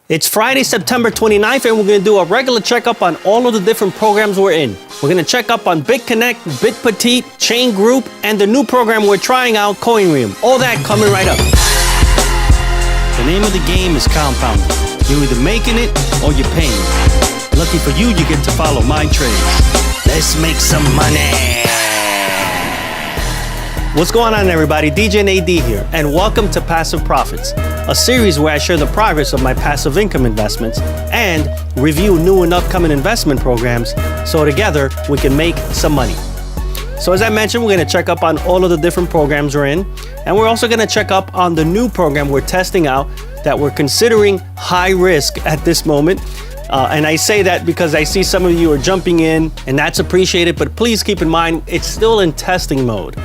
It's Friday, September 29th, and we're going to do a regular checkup on all of the different programs we're in. We're going to check up on Bitconnect, Bitpetite, Chain Group, and the new program we're trying out, Coinreum. All that coming right up. The name of the game is compounding. You're either making it or you're paying. Lucky for you, you get to follow my trades. Let's make some money. What's going on, everybody? DJ and AD here, and welcome to Passive Profits, a series where I share the progress of my passive income investments and review new and upcoming investment programs so together we can make some money. So as I mentioned, we're going to check up on all of the different programs we're in, and we're also going to check up on the new program we're testing out that we're considering high risk at this moment. And I say that because I see some of you are jumping in, and that's appreciated, but please keep in mind, it's still in testing mode.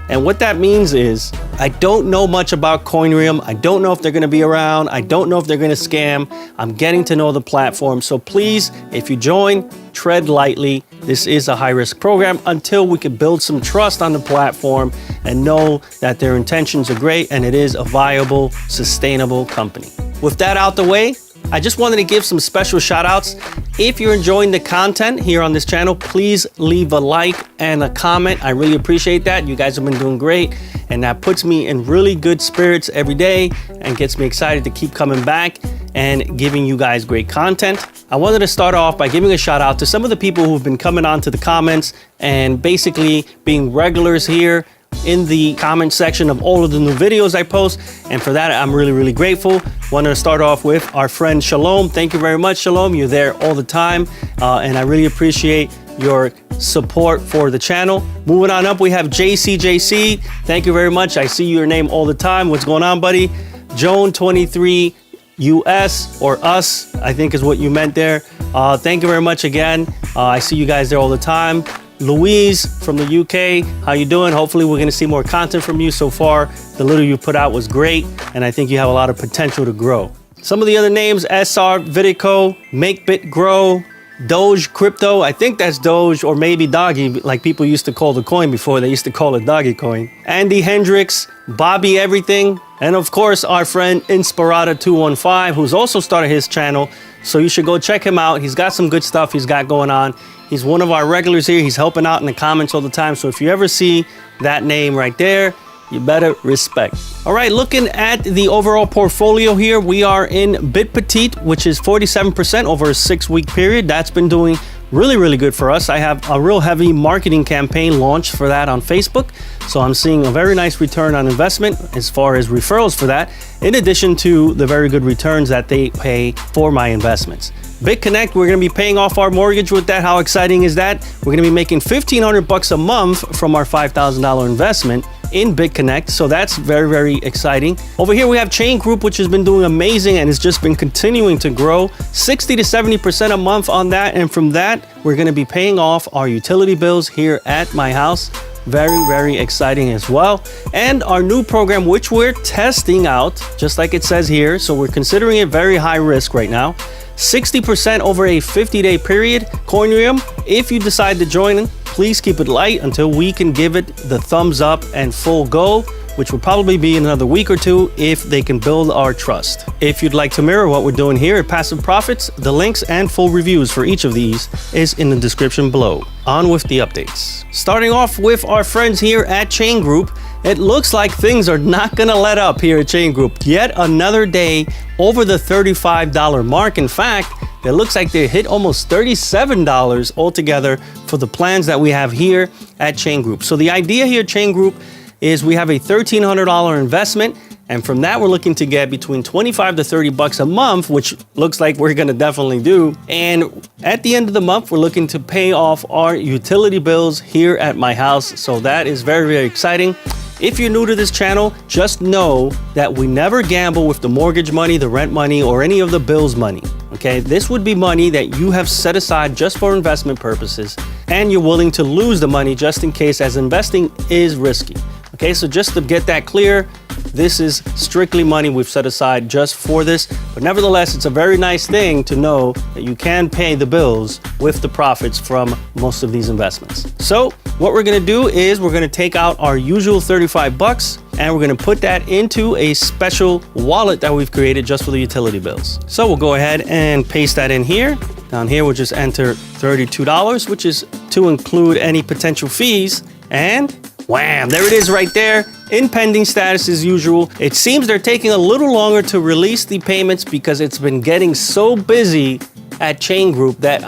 And what that means is, I don't know much about Coinreum. I don't know if they're going to be around. I don't know if they're going to scam. I'm getting to know the platform. So please, if you join, tread lightly. This is a high-risk program until we can build some trust on the platform and know that their intentions are great and it is a viable, sustainable company. With that out the way, I just wanted to give some special shout outs. If you're enjoying the content here on this channel, please leave a like and a comment. I really appreciate that. You guys have been doing great, and that puts me in really good spirits every day and gets me excited to keep coming back and giving you guys great content. I wanted to start off by giving a shout out to some of the people who've been coming on to the comments and basically being regulars here in the comment section of all of the new videos I post, and for that I'm really grateful. Want to start off with our friend Shalom. Thank you very much, Shalom. You're there all the time, and I really appreciate your support for the channel. Moving on up, we have JC. Thank you very much. I see your name all the time. What's going on, buddy? Joan 23 US, or us, I think is what you meant there. Thank you very much again. I see you guys there all the time. Louise from the UK, how you doing? Hopefully we're going to see more content from you. So far, the little you put out was great, and I think you have a lot of potential to grow. Some of the other names: SR, Vidico, Make Bit Grow, Doge Crypto. I think that's Doge, or maybe Doggy, like people used to call the coin before. They used to call it Doggy Coin. Andy Hendricks, Bobby Everything, and of course our friend Inspirata215, who's also started his channel. So you should go check him out. He's got some good stuff he's got going on. He's one of our regulars here. He's helping out in the comments all the time. So if you ever see that name right there, you better respect. All right, looking at the overall portfolio here, we are in Bitpetite, which is 47% over a 6-week period. That's been doing really good for us. I have a real heavy marketing campaign launched for that on Facebook. So I'm seeing a very nice return on investment as far as referrals for that, in addition to the very good returns that they pay for my investments. Bitconnect, we're going to be paying off our mortgage with that. How exciting is that? We're going to be making $1,500 a month from our $5,000 investment in Bitconnect. So that's very exciting. Over here we have Chain Group, which has been doing amazing and has just been continuing to grow 60 to 70% a month on that. And from that, we're going to be paying off our utility bills here at my house. Very exciting as well. And our new program, which we're testing out, just like it says here. So we're considering it very high risk right now. 60% over a 50-day period. Coinreum, if you decide to join in, please keep it light until we can give it the thumbs up and full go, which will probably be in another week or two if they can build our trust. If you'd like to mirror what we're doing here at Passive Profits, the links and full reviews for each of these is in the description below. On with the updates. Starting off with our friends here at Chain Group, it looks like things are not gonna let up here at Chain Group. Yet another day over the $35 mark. In fact, it looks like they hit almost $37 altogether for the plans that we have here at Chain Group. So the idea here at Chain Group is we have a $1,300 investment, and from that we're looking to get between 25 to 30 bucks a month, which looks like we're gonna definitely do. And at the end of the month, we're looking to pay off our utility bills here at my house. So that is very exciting. If you're new to this channel, just know that we never gamble with the mortgage money, the rent money, or any of the bills money. Okay, this would be money that you have set aside just for investment purposes, and you're willing to lose the money just in case, as investing is risky. Okay, so just to get that clear, this is strictly money we've set aside just for this, but nevertheless, it's a very nice thing to know that you can pay the bills with the profits from most of these investments. So what we're gonna do is we're gonna take out our usual 35 bucks and we're gonna put that into a special wallet that we've created just for the utility bills. So we'll go ahead and paste that in here. Down here, we'll just enter $32, which is to include any potential fees, and wham, there it is right there, in pending status as usual. It seems they're taking a little longer to release the payments because it's been getting so busy at Chain Group that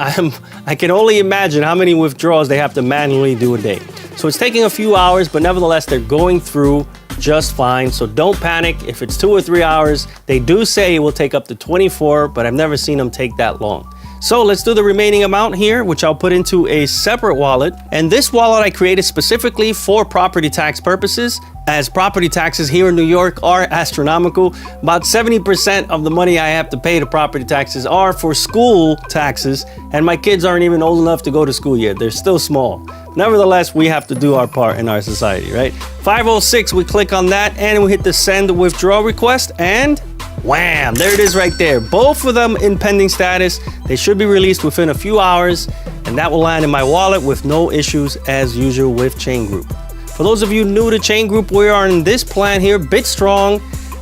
I can only imagine how many withdrawals they have to manually do a day. So it's taking a few hours, but nevertheless, they're going through just fine. So don't panic if it's 2 or 3 hours. They do say it will take up to 24, but I've never seen them take that long. So let's do the remaining amount here, which I'll put into a separate wallet. And this wallet I created specifically for property tax purposes, as property taxes here in New York are astronomical. About 70% of the money I have to pay to property taxes are for school taxes, and my kids aren't even old enough to go to school yet. They're still small. Nevertheless, we have to do our part in our society, right? 506, we click on that and we hit the send withdrawal request, and wham, there it is right there. Both of them in pending status. They should be released within a few hours, and that will land in my wallet with no issues as usual with Chain Group. For those of you new to Chain Group, we are in this plan here, BitStrong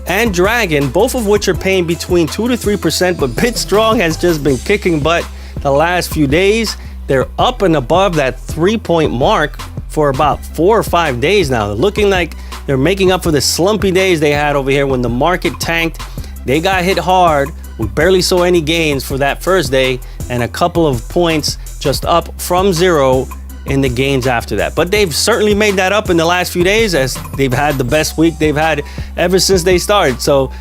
and Dragon, both of which are paying between 2 to 3%, but BitStrong has just been kicking butt the last few days. They're up and above that 3-point mark for about 4 or 5 days now. They're looking like they're making up for the slumpy days they had over here when the market tanked. They got hit hard. We barely saw any gains for that first day, and a couple of points just up from zero in the gains after that. But they've certainly made that up in the last few days, as they've had the best week they've had ever since they started. So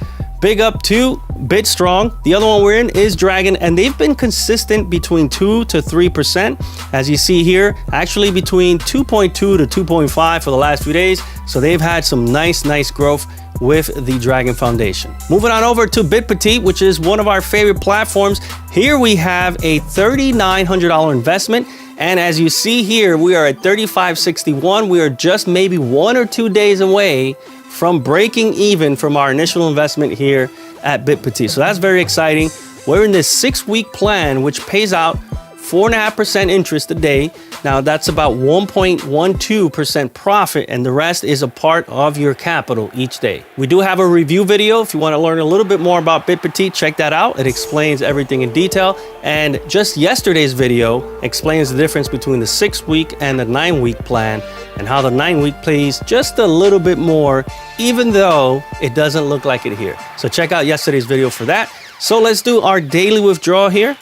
big up to BitStrong. The other one we're in is Dragon, and they've been consistent between 2 to 3%. As you see here, actually between 2.2 to 2.5 for the last few days. So they've had some nice growth with the Dragon Foundation. Moving on over to Bitpetite, which is one of our favorite platforms. Here we have a $3,900 investment. And as you see here, we are at $35.61. We are just maybe 1 or 2 days away from breaking even from our initial investment here at Bitpetite. So that's very exciting. We're in this 6-week plan, which pays out 4.5% interest a day. Now that's about 1.12% profit, and the rest is a part of your capital each day. We do have a review video. If you want to learn a little bit more about Bitpetite, check that out. It explains everything in detail. And just yesterday's video explains the difference between the 6-week and the 9-week plan, and how the 9-week pays just a little bit more, even though it doesn't look like it here. So check out yesterday's video for that. So let's do our daily withdrawal here.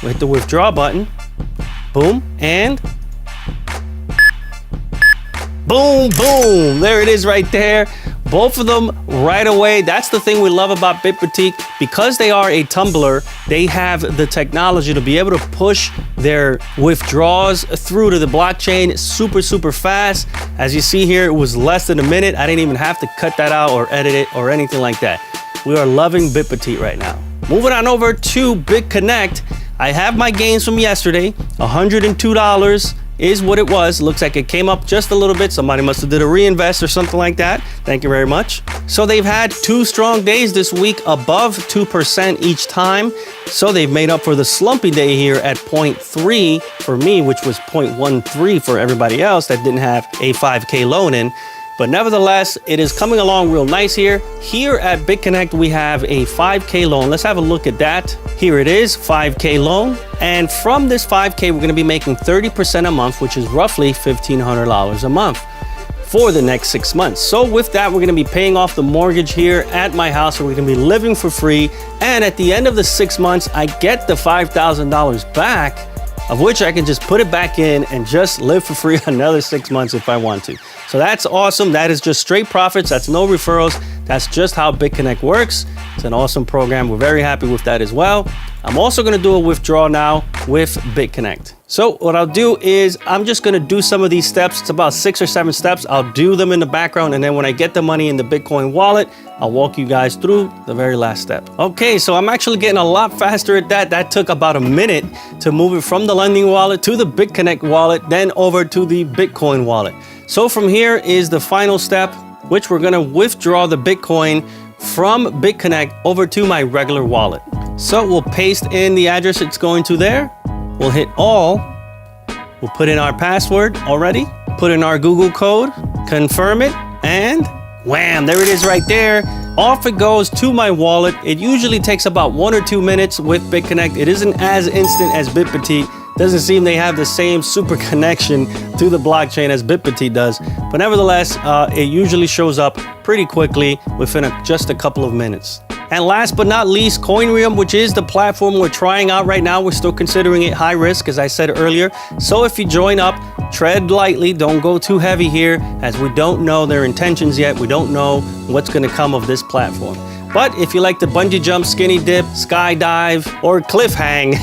We hit the withdraw button, boom, and boom, boom. There it is right there. Both of them right away. That's the thing we love about Bitpetite. Because they are a tumbler, they have the technology to be able to push their withdrawals through to the blockchain super fast. As you see here, it was less than a minute. I didn't even have to cut that out or edit it or anything like that. We are loving Bitpetite right now. Moving on over to Bitconnect. I have my gains from yesterday. $102 is what it was. Looks like it came up just a little bit. Somebody must have did a reinvest or something like that. Thank you very much. So they've had 2 strong days this week above 2% each time. So they've made up for the slumpy day here at 0.3 for me, which was 0.13 for everybody else that didn't have a 5K loan in. But nevertheless, it is coming along real nice here. Here at Bitconnect, we have a 5K loan. Let's have a look at that. Here it is, 5K loan. And from this 5K, we're gonna be making 30% a month, which is roughly $1,500 a month for the next 6 months. So with that, we're gonna be paying off the mortgage here at my house, so we're gonna be living for free. And at the end of the 6 months, I get the $5,000 back, of which I can just put it back in and just live for free another 6 months if I want to. So that's awesome. That is just straight profits. That's no referrals. That's just how Bitconnect works. It's an awesome program. We're very happy with that as well. I'm also gonna do a withdrawal now with Bitconnect. So what I'll do is I'm just gonna do some of these steps. It's about 6 or 7 steps. I'll do them in the background, and then when I get the money in the Bitcoin wallet, I'll walk you guys through the very last step. Okay, so I'm actually getting a lot faster at that. That took about a minute to move it from the lending wallet to the Bitconnect wallet, then over to the Bitcoin wallet. So from here is the final step, which we're gonna withdraw the Bitcoin from Bitconnect over to my regular wallet. So we'll paste in the address it's going to there. We'll hit all. We'll put in our password already, put in our Google code, confirm it, and Wham, there it is right there. Off it goes to my wallet. It usually takes about 1 or 2 minutes with Bitconnect. It isn't as instant as Bitpetite. Doesn't seem they have the same super connection to the blockchain as Bitpetite does. But nevertheless, it usually shows up pretty quickly within just a couple of minutes. And last but not least, Coinreum, which is the platform we're trying out right now. We're still considering it high risk, as I said earlier. So if you join up, tread lightly. Don't go too heavy here, as we don't know their intentions yet. We don't know what's going to come of this platform. But if you like to bungee jump, skinny dip, skydive, or cliff hang,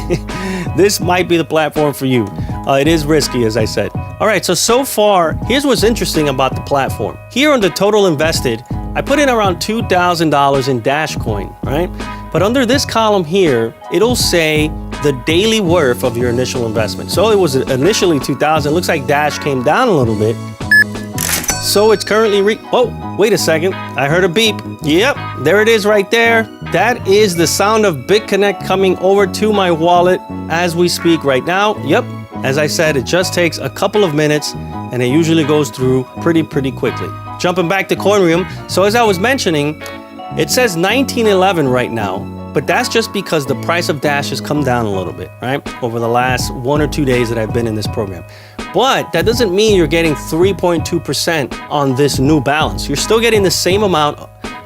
this might be the platform for you. It is risky, as I said. All right, so far, here's what's interesting about the platform. Here on the total invested, I put in around $2,000 in Dash Coin, right? But under this column here, it'll say the daily worth of your initial investment. So it was initially 2,000. Looks like Dash came down a little bit. So it's currently oh, wait a second. I heard a beep. Yep, there it is right there. That is the sound of Bitconnect coming over to my wallet as we speak right now. Yep, as I said, it just takes a couple of minutes and it usually goes through pretty quickly. Jumping back to Coinreum. So as I was mentioning, it says 1911 right now, but that's just because the price of Dash has come down a little bit, right? Over the last 1 or 2 days that I've been in this program. But that doesn't mean you're getting 3.2% on this new balance. You're still getting the same amount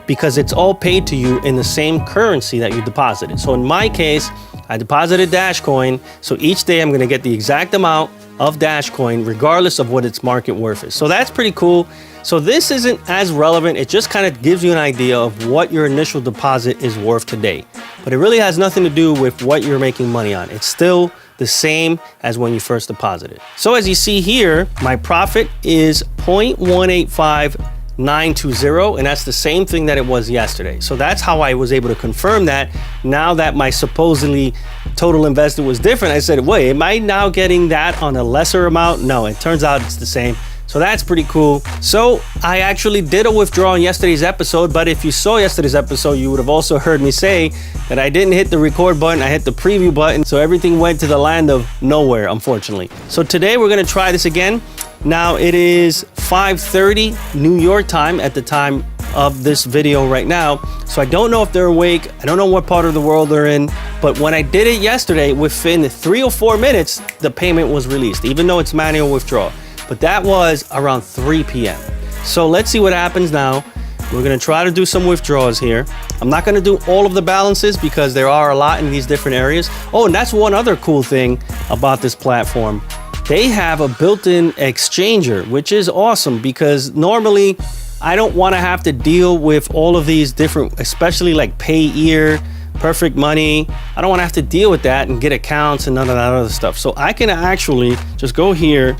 because it's all paid to you in the same currency that you deposited. So in my case, I deposited Dash Coin. So each day I'm going to get the exact amount of Dash Coin regardless of what its market worth is. So that's pretty cool. So this isn't as relevant. It just kind of gives you an idea of what your initial deposit is worth today. But it really has nothing to do with what you're making money on. It's still the same as when you first deposited. So as you see here, my profit is 0.185920, and that's the same thing that it was yesterday. So that's how I was able to confirm that. Now that my supposedly total invested was different, I said, wait, am I now getting that on a lesser amount? No, it turns out it's the same. So that's pretty cool. So I actually did a withdrawal in yesterday's episode, but if you saw yesterday's episode, you would have also heard me say that I didn't hit the record button, I hit the preview button, so everything went to the land of nowhere, unfortunately. So today we're gonna try this again. Now it is 5:30 New York time at the time of this video right now. So I don't know if they're awake, I don't know what part of the world they're in, but when I did it yesterday, within 3 or 4 minutes, the payment was released, even though it's manual withdrawal. But that was around 3 p.m. So let's see what happens now. We're gonna try to do some withdrawals here. I'm not gonna do all of the balances because there are a lot in these different areas. Oh, and that's one other cool thing about this platform. They have a built-in exchanger, which is awesome because normally I don't wanna have to deal with all of these different, especially like Payeer, Perfect Money. I don't wanna have to deal with that and get accounts and none of that other stuff. So I can actually just go here,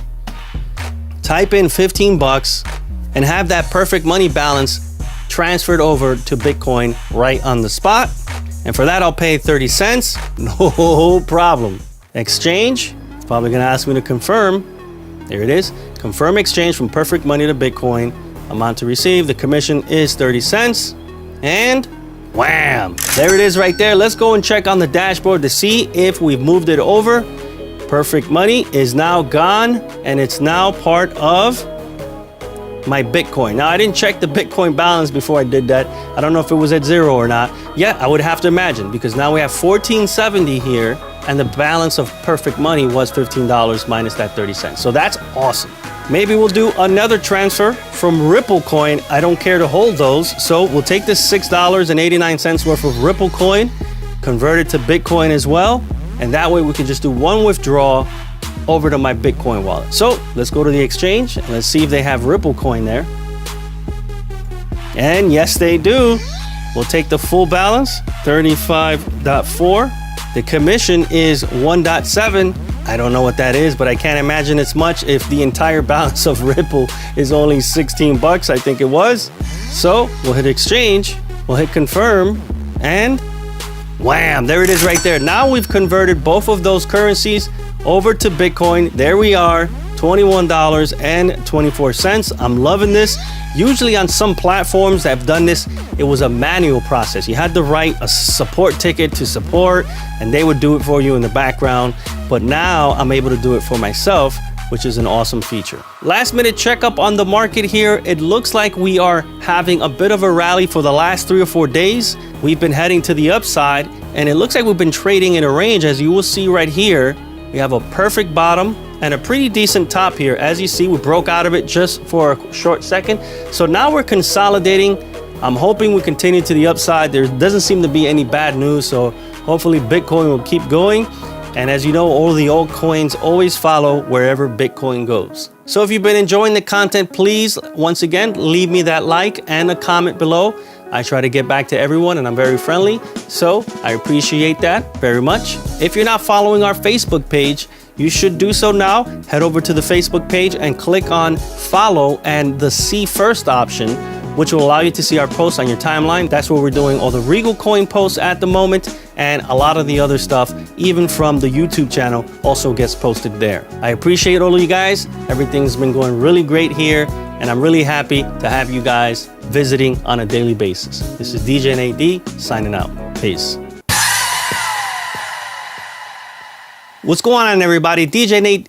type in 15 bucks and have that Perfect Money balance transferred over to Bitcoin right on the spot. And for that, I'll pay 30 cents. No problem. Exchange. It's probably going to ask me to confirm. There it is. Confirm exchange from Perfect Money to Bitcoin. Amount to receive. The commission is 30 cents. And wham! There it is right there. Let's go and check on the dashboard to see if we've moved it over. Perfect Money is now gone and it's now part of my Bitcoin. Now I didn't check the Bitcoin balance before I did that. I don't know if it was at 0 or not. Yeah, I would have to imagine because now we have 1470 here and the balance of Perfect Money was $15 minus that 30 cents. So that's awesome. Maybe we'll do another transfer from Ripple Coin. I don't care to hold those. So we'll take this $6.89 worth of Ripple Coin, convert it to Bitcoin as well. And that way we can just do one withdrawal over to my Bitcoin wallet. So let's go to the exchange and let's see if they have Ripple Coin there. And yes, they do. We'll take the full balance, 35.4. The commission is 1.7. I don't know what that is, but I can't imagine it's much if the entire balance of Ripple is only 16 bucks, I think it was. So we'll hit exchange, we'll hit confirm, and wham, there it is right there. Now we've converted both of those currencies over to Bitcoin. There we are, $21.24. I'm loving this. Usually on some platforms that have done this, it was a manual process. You had to write a support ticket to support and they would do it for you in the background. But now I'm able to do it for myself which is an awesome feature. Last minute checkup on the market here. It looks like we are having a bit of a rally for the last 3 or 4 days. We've been heading to the upside, and it looks like we've been trading in a range. As you will see right here, we have a perfect bottom and a pretty decent top here. As you see, we broke out of it just for a short second. So now we're consolidating. I'm hoping we continue to the upside. There doesn't seem to be any bad news, so hopefully Bitcoin will keep going. And as you know, all the altcoins always follow wherever Bitcoin goes. So if you've been enjoying the content, please, once again, leave me that like and a comment below. I try to get back to everyone, and I'm very friendly, so I appreciate that very much. If you're not following our Facebook page, you should do so now. Head over to the Facebook page and click on follow and the see first option, which will allow you to see our posts on your timeline. That's where we're doing all the Regal Coin posts at the moment, and a lot of the other stuff, even from the YouTube channel, also gets posted there. I appreciate all of you guys. Everything's been going really great here, and I'm really happy to have you guys visiting on a daily basis. This is DJ Nate signing out. Peace. What's going on, everybody? DJ Nate.